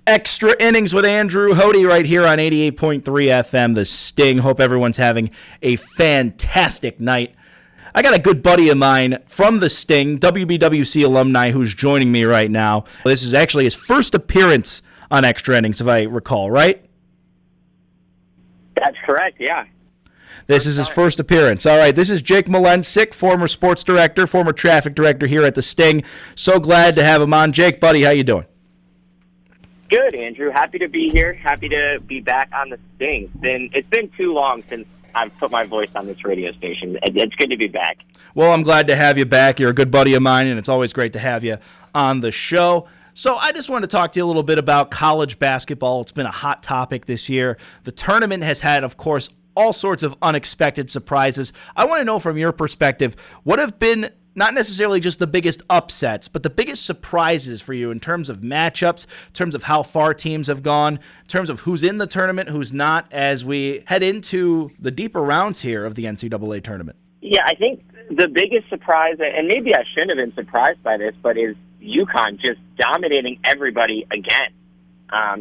Extra Innings with Andrew Hoty right here on 88.3 FM, The Sting. Hope everyone's having a fantastic night. I got a good buddy of mine from The Sting, WBWC alumni, who's joining me right now. This is actually his first appearance on Extra Innings, if I recall, right? That's correct, yeah. This is his first appearance. All right, this is Jake Malensek, former sports director, former traffic director here at The Sting. So glad to have him on. Jake, buddy, how you doing? Good, Andrew. Happy to be here. Happy to be back on The Sting. It's been too long since I've put my voice on this radio station. It's good to be back. Well, I'm glad to have you back. You're a good buddy of mine, and it's always great to have you on the show. So I just wanted to talk to you a little bit about college basketball. It's been a hot topic this year. The tournament has had, of course, all sorts of unexpected surprises. I want to know from your perspective, what have been not necessarily just the biggest upsets, but the biggest surprises for you in terms of matchups, in terms of how far teams have gone, in terms of who's in the tournament, who's not, as we head into the deeper rounds here of the NCAA tournament? Yeah, I think the biggest surprise, and maybe I shouldn't have been surprised by this, but is UConn just dominating everybody again.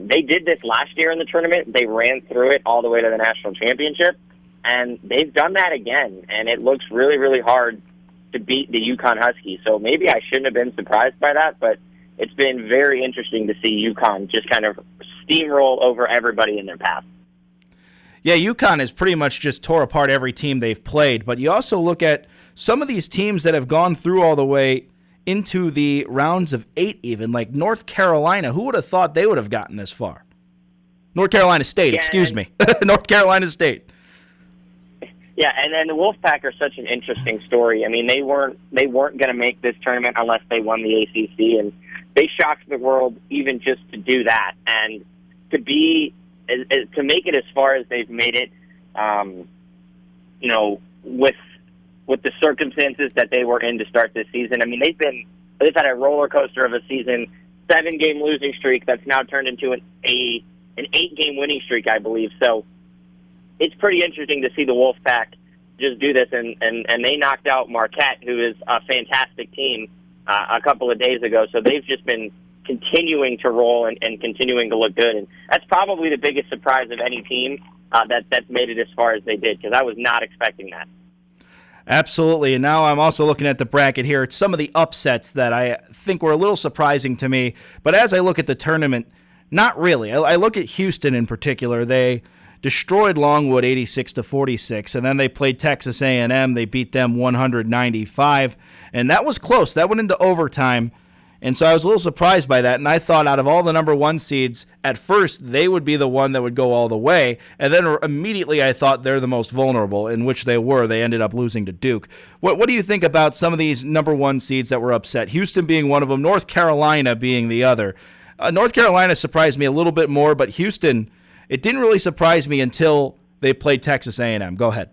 They did this last year in the tournament. They ran through it all the way to the national championship, and they've done that again, and it looks really, really hard to beat the UConn Huskies. So maybe I shouldn't have been surprised by that, but it's been very interesting to see UConn just kind of steamroll over everybody in their path. Yeah, UConn has pretty much just tore apart every team they've played, but you also look at some of these teams that have gone through all the way into the rounds of 8 even, like North Carolina. Who would have thought they would have gotten this far? North Carolina State, excuse me. North Carolina State. Yeah, and then the Wolfpack are such an interesting story. I mean, they weren't going to make this tournament unless they won the ACC, and they shocked the world even just to do that. And to make it as far as they've made it, with the circumstances that they were in to start this season. I mean, they've had a roller coaster of a season, 7-game losing streak that's now turned into an 8-game winning streak, I believe. So it's pretty interesting to see the Wolfpack just do this, and they knocked out Marquette, who is a fantastic team, a couple of days ago. So they've just been continuing to roll and continuing to look good, and that's probably the biggest surprise of any team that's made it as far as they did, because I was not expecting that. Absolutely, and now I'm also looking at the bracket here. It's some of the upsets that I think were a little surprising to me, but as I look at the tournament, not really. I look at Houston in particular. They destroyed Longwood 86-46, and then they played Texas A&M. They beat them 195, and that was close. That went into overtime, and so I was a little surprised by that, and I thought out of all the number 1 seeds, at first they would be the one that would go all the way, and then immediately I thought they're the most vulnerable, in which they were. They ended up losing to Duke. What do you think about some of these number 1 seeds that were upset? Houston being one of them, North Carolina being the other. North Carolina surprised me a little bit more, but Houston, it didn't really surprise me until they played Texas A&M. Go ahead.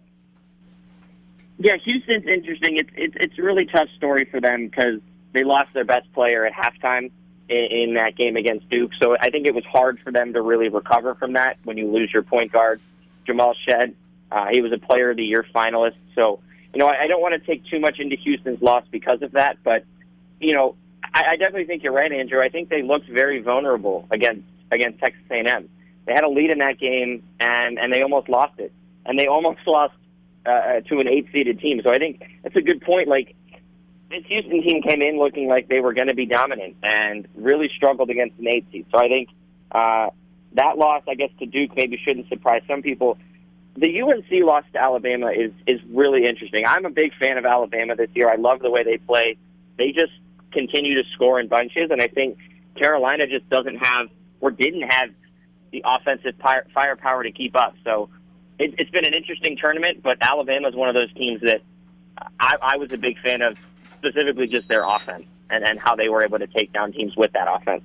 Yeah, Houston's interesting. It's a really tough story for them because they lost their best player at halftime in that game against Duke. So I think it was hard for them to really recover from that when you lose your point guard, Jamal Shed. He was a Player of the Year finalist. So, I don't want to take too much into Houston's loss because of that. But, I definitely think you're right, Andrew. I think they looked very vulnerable against Texas A&M. They had a lead in that game, and they almost lost it. And they almost lost to an 8-seeded team. So I think that's a good point. Like, this Houston team came in looking like they were going to be dominant and really struggled against an 8 seed. So I think that loss, I guess, to Duke maybe shouldn't surprise some people. The UNC loss to Alabama is really interesting. I'm a big fan of Alabama this year. I love the way they play. They just continue to score in bunches, and I think Carolina just didn't have the offensive firepower to keep up. So it's been an interesting tournament, but Alabama is one of those teams that I was a big fan of, specifically just their offense and how they were able to take down teams with that offense.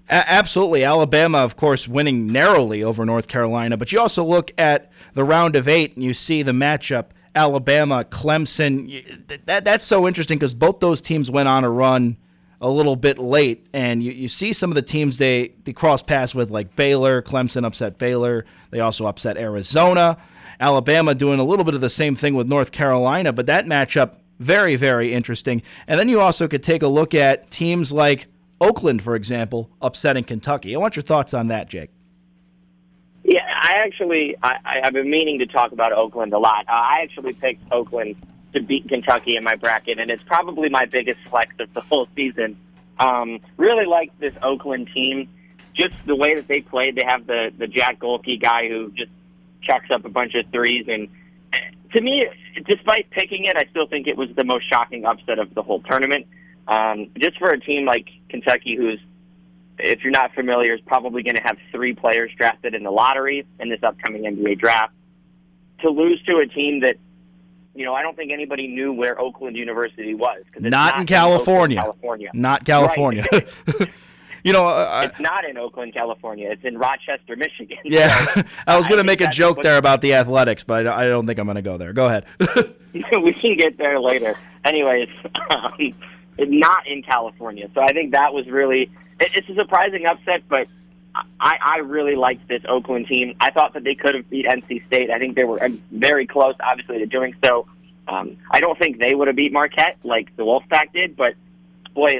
Absolutely. Alabama, of course, winning narrowly over North Carolina, but you also look at the round of 8 and you see the matchup, Alabama, Clemson. That's so interesting because both those teams went on a run a little bit late, and you see some of the teams they cross paths with, like Baylor. Clemson upset Baylor. They also upset Arizona. Alabama doing a little bit of the same thing with North Carolina, but that matchup, very, very interesting. And then you also could take a look at teams like Oakland, for example, upsetting Kentucky. I want your thoughts on that, Jake. Yeah, I've been meaning to talk about Oakland a lot. I actually picked Oakland to beat Kentucky in my bracket, and it's probably my biggest flex of the whole season. Really like this Oakland team. Just the way that they played. They have the Jack Golke guy who just chucks up a bunch of threes. And to me, despite picking it, I still think it was the most shocking upset of the whole tournament. Just for a team like Kentucky, who's, if you're not familiar, is probably going to have 3 players drafted in the lottery in this upcoming NBA draft, to lose to a team that, I don't think anybody knew where Oakland University was. Not in California. Not California. Right. It's not in Oakland, California. It's in Rochester, Michigan. Yeah, So, I was going to make a joke there about the Athletics, but I don't think I'm going to go there. Go ahead. We can get there later. Anyways, not in California. So I think that was really, it's a surprising upset, but I really liked this Oakland team. I thought that they could have beat NC State. I think they were very close, obviously, to doing so. I don't think they would have beat Marquette like the Wolfpack did, but boy,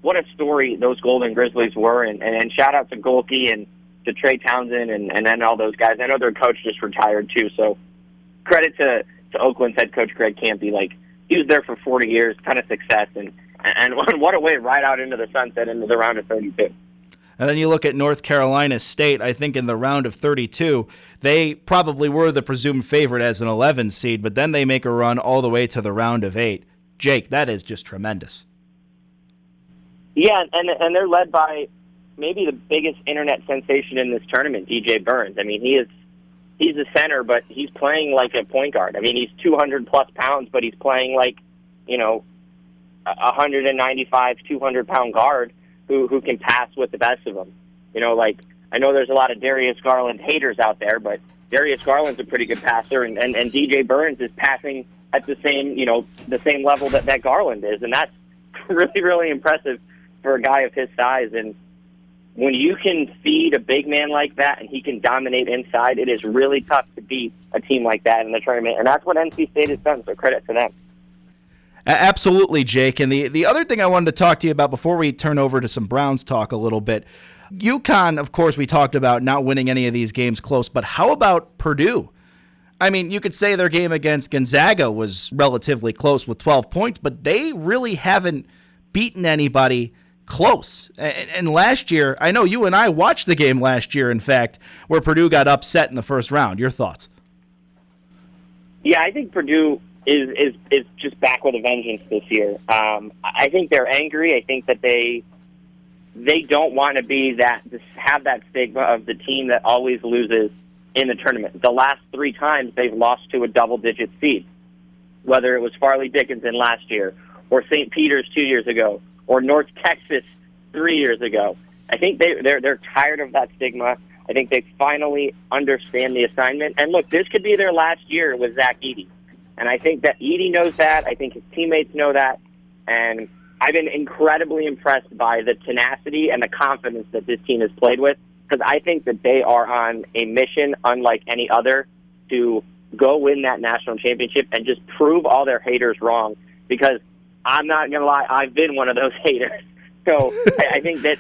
what a story those Golden Grizzlies were, and shout out to Golke and to Trey Townsend and then all those guys. I know their coach just retired too, so credit to Oakland's head coach Greg Kampe. He was there for 40 years, ton of success, and what a way right out into the sunset into the round of 32. And then you look at North Carolina State. I think in the round of 32, they probably were the presumed favorite as an 11 seed, but then they make a run all the way to the round of 8. Jake, that is just tremendous. Yeah, and they're led by maybe the biggest internet sensation in this tournament, DJ Burns. I mean, he's a center, but he's playing like a point guard. I mean, he's 200-plus pounds, but he's playing like, 195, 200-pound guard who can pass with the best of them. I know there's a lot of Darius Garland haters out there, but Darius Garland's a pretty good passer, and DJ Burns is passing at the same level that Garland is, and that's really, really impressive for a guy of his size. And when you can feed a big man like that and he can dominate inside, it is really tough to beat a team like that in the tournament, and that's what NC State has done, so credit to them. Absolutely, Jake. And the other thing I wanted to talk to you about before we turn over to some Browns talk a little bit, UConn, of course, we talked about not winning any of these games close, but how about Purdue? I mean, you could say their game against Gonzaga was relatively close with 12 points, but they really haven't beaten anybody close. And last year, I know you and I watched the game last year, in fact, where Purdue got upset in the first round. Your thoughts? Yeah, I think Purdue is just back with a vengeance this year. I think they're angry. I think that they don't want to be have that stigma of the team that always loses in the tournament. The last 3 times they've lost to a double-digit seed, whether it was Farley Dickinson last year, or St. Peter's 2 years ago, or North Texas 3 years ago. I think they're tired of that stigma. I think they finally understand the assignment. And look, this could be their last year with Zach Edey. And I think that Edey knows that. I think his teammates know that. And I've been incredibly impressed by the tenacity and the confidence that this team has played with, because I think that they are on a mission unlike any other to go win that national championship and just prove all their haters wrong. Because I'm not going to lie, I've been one of those haters. So I think that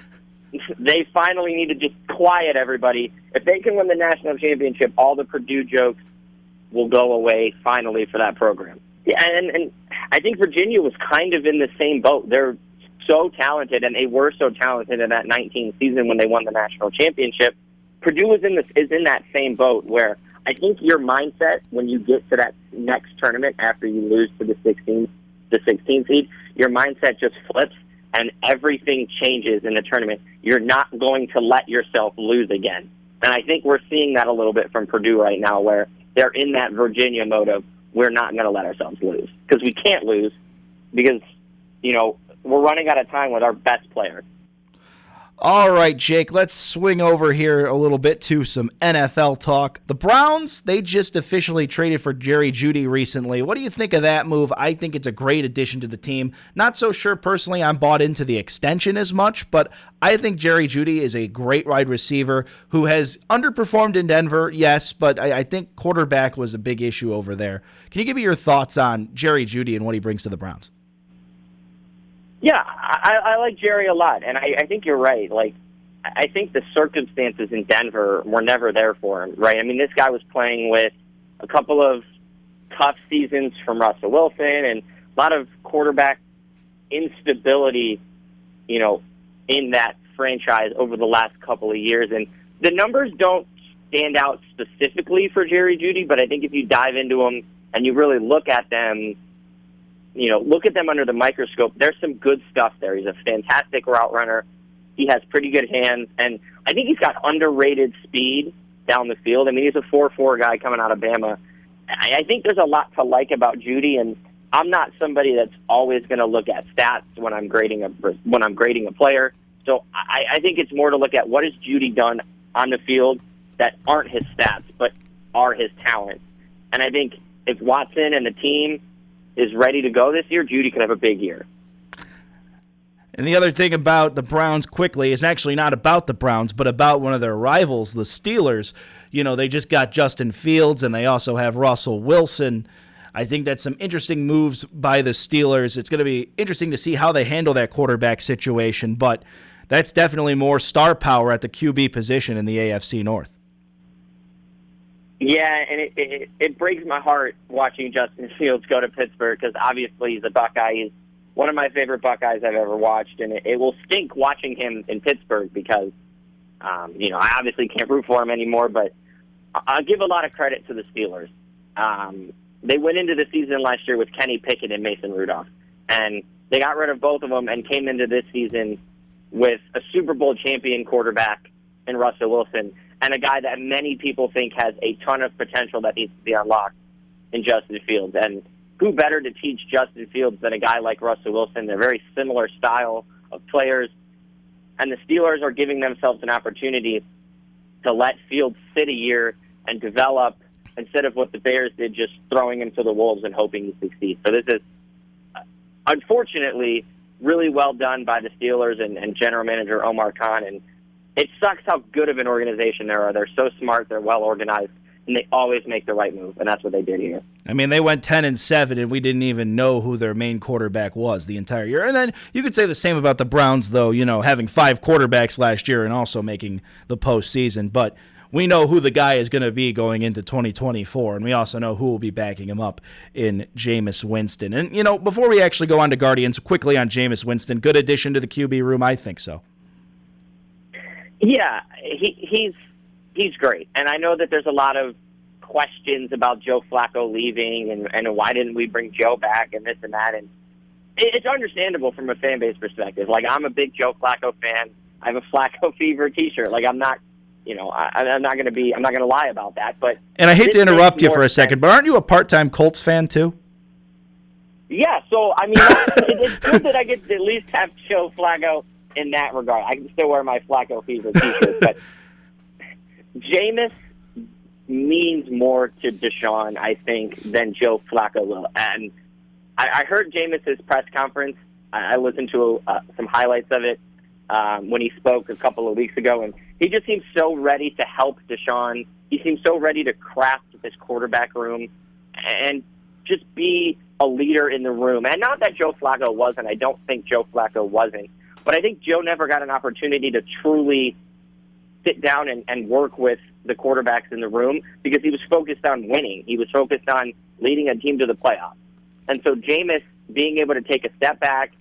they finally need to just quiet everybody. If they can win the national championship, all the Purdue jokes will go away finally for that program. Yeah, and I think Virginia was kind of in the same boat. They're so talented, and they were so talented in that 19 season when they won the national championship. Purdue is in that same boat where I think your mindset when you get to that next tournament after you lose to the 16 seed, your mindset just flips and everything changes in the tournament. You're not going to let yourself lose again. And I think we're seeing that a little bit from Purdue right now, where they're in that Virginia mode of we're not going to let ourselves lose, because we can't lose because, we're running out of time with our best player. All right, Jake, let's swing over here a little bit to some NFL talk. The Browns, they just officially traded for Jerry Jeudy recently. What do you think of that move? I think it's a great addition to the team. Not so sure personally I'm bought into the extension as much, but I think Jerry Jeudy is a great wide receiver who has underperformed in Denver, yes, but I think quarterback was a big issue over there. Can you give me your thoughts on Jerry Jeudy and what he brings to the Browns? Yeah, I like Jerry a lot, and I think you're right. Like, I think the circumstances in Denver were never there for him, right? I mean, this guy was playing with a couple of tough seasons from Russell Wilson and a lot of quarterback instability, in that franchise over the last couple of years. And the numbers don't stand out specifically for Jerry Jeudy, but I think if you dive into them and you really look at them, look at them under the microscope, there's some good stuff there. He's a fantastic route runner. He has pretty good hands, and I think he's got underrated speed down the field. I mean, he's a 4.4 guy coming out of Bama. I think there's a lot to like about Jeudy, and I'm not somebody that's always going to look at stats when I'm grading a player. So I think it's more to look at what has Jeudy done on the field that aren't his stats but are his talent. And I think if Watson and the team is ready to go this year, Jeudy could have a big year. And the other thing about the Browns quickly is actually not about the Browns, but about one of their rivals, the Steelers. They just got Justin Fields, and they also have Russell Wilson. I think that's some interesting moves by the Steelers. It's going to be interesting to see how they handle that quarterback situation, but that's definitely more star power at the QB position in the AFC North. Yeah, and it breaks my heart watching Justin Fields go to Pittsburgh because obviously he's a Buckeye. He's one of my favorite Buckeyes I've ever watched, and it will stink watching him in Pittsburgh because, I obviously can't root for him anymore, but I'll give a lot of credit to the Steelers. They went into the season last year with Kenny Pickett and Mason Rudolph, and they got rid of both of them and came into this season with a Super Bowl champion quarterback in Russell Wilson and a guy that many people think has a ton of potential that needs to be unlocked in Justin Fields. And who better to teach Justin Fields than a guy like Russell Wilson? They're very similar style of players, and the Steelers are giving themselves an opportunity to let Fields sit a year and develop instead of what the Bears did, just throwing him to the wolves and hoping he succeeds. So this is, unfortunately, really well done by the Steelers and General Manager Omar Khan. And it sucks how good of an organization they are. They're so smart, they're well organized, and they always make the right move, and that's what they did here. I mean, they went 10-7, and we didn't even know who their main quarterback was the entire year. And then you could say the same about the Browns, though, having 5 quarterbacks last year and also making the postseason. But we know who the guy is going to be going into 2024, and we also know who will be backing him up in Jameis Winston. And, before we actually go on to Guardians, quickly on Jameis Winston, good addition to the QB room, I think so. Yeah, he's great. And I know that there's a lot of questions about Joe Flacco leaving and why didn't we bring Joe back and this and that. And it's understandable from a fan base perspective. Like, I'm a big Joe Flacco fan. I have a Flacco Fever t-shirt. Like, I'm not going to lie about that. And I hate to interrupt you for a second, but aren't you a part-time Colts fan too? Yeah, so, I mean, it's good that I get to at least have Joe Flacco in that regard. I can still wear my Flacco Fever t-shirt, but Jameis means more to Deshaun, I think, than Joe Flacco will. And I heard Jameis's press conference. I listened to some highlights of it when he spoke a couple of weeks ago, and he just seems so ready to help Deshaun. He seems so ready to craft this quarterback room and just be a leader in the room. And not that Joe Flacco wasn't. I don't think Joe Flacco wasn't. But I think Joe never got an opportunity to truly sit down and work with the quarterbacks in the room because he was focused on winning. He was focused on leading a team to the playoffs. And so Jameis being able to take a step back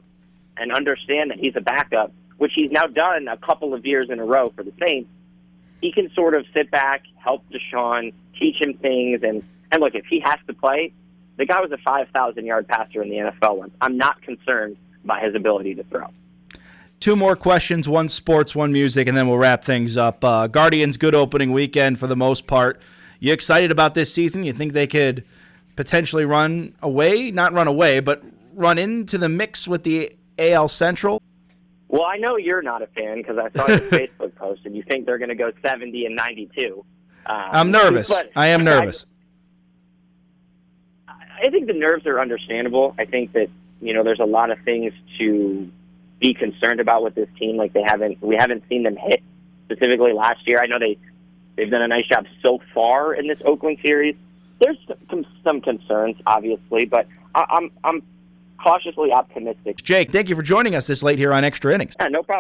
and understand that he's a backup, which he's now done a couple of years in a row for the Saints, he can sort of sit back, help Deshaun, teach him things. And look, if he has to play, the guy was a 5,000-yard passer in the NFL once. I'm not concerned by his ability to throw. 2 more questions, one sports, one music, and then we'll wrap things up. Guardians, good opening weekend for the most part. You excited about this season? You think they could potentially not run away, but run into the mix with the AL Central? Well, I know you're not a fan because I saw your Facebook post, and you think they're going to go 70-92. I'm nervous. I am nervous. I think the nerves are understandable. I think that, there's a lot of things to be concerned about with this team. Like we haven't seen them hit specifically last year. I know they've done a nice job so far in this Oakland series. There's some concerns, obviously, but I'm cautiously optimistic. Jake, thank you for joining us this late here on Extra Innings. No problem.